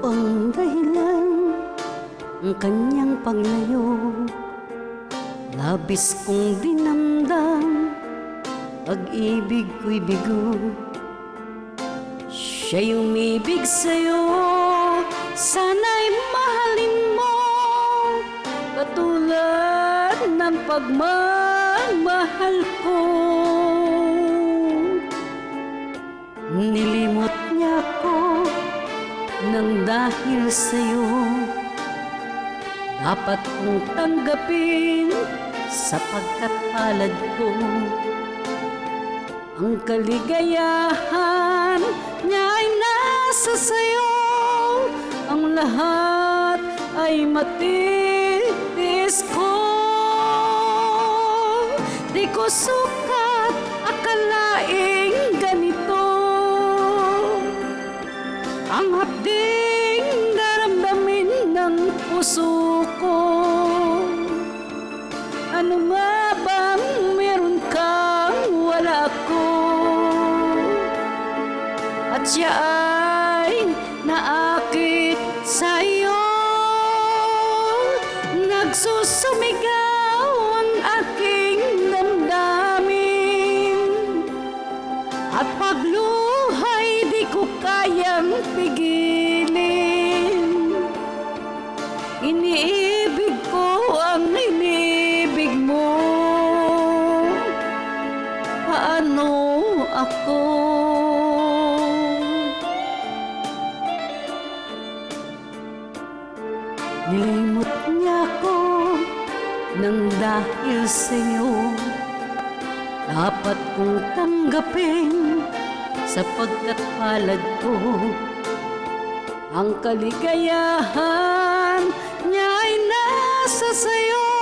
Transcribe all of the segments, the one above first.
ang dahilan ang kanyang paglayo. Labis kong dinamdam, pag-ibig ko'y bigo. Siya'y umibig sa'yo, sana'y mahalin mo, katulad ng pagmamahal ko. Nilimot niya ko nang dahil sa'yo, dapat kong tanggapin sapagkat palad ko. Ang kaligayahan niya ay nasa sa'yo, ang lahat ay matitis ko. Di ko sukat akalaing ganito, ang hapding daramdamin ng puso ko. Ano nga bang meron kang wala ko? At siya ay naakit sa'yo, nagsusumigaw ang aking damdamin, at pagluhay di ko kayang pigilin. Iniibig ko ang inibig mo, paano ako? Nilimot niya ko nang dahil sa'yo, dapat kong tanggapin sapagkat palad ko. Ang kaligayahan niya ay nasa sa'yo,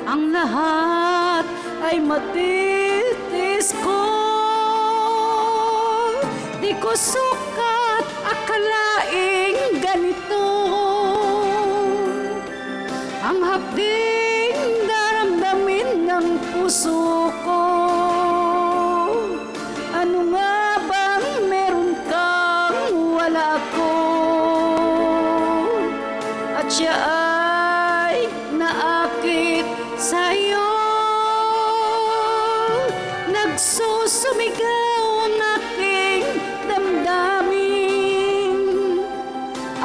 ang lahat ay matitis ko. Di ko sukat akalaing ganito, ang hapding daramdamin ng puso ko. Ano nga bang meron kang wala ko? At siya ay naakit sa'yo, nagsusumigaw ang aking damdamin,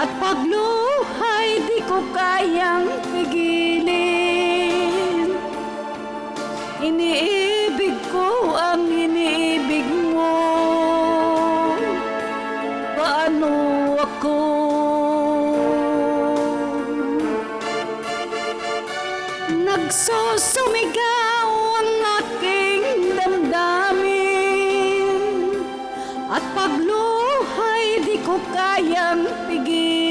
at pagluhay di ko kayang pigilin. Iniibig ko ang iniibig mo, paano ako? Nagsusumigaw ang aking damdamin, at pagluhay di ko kayang pigilin.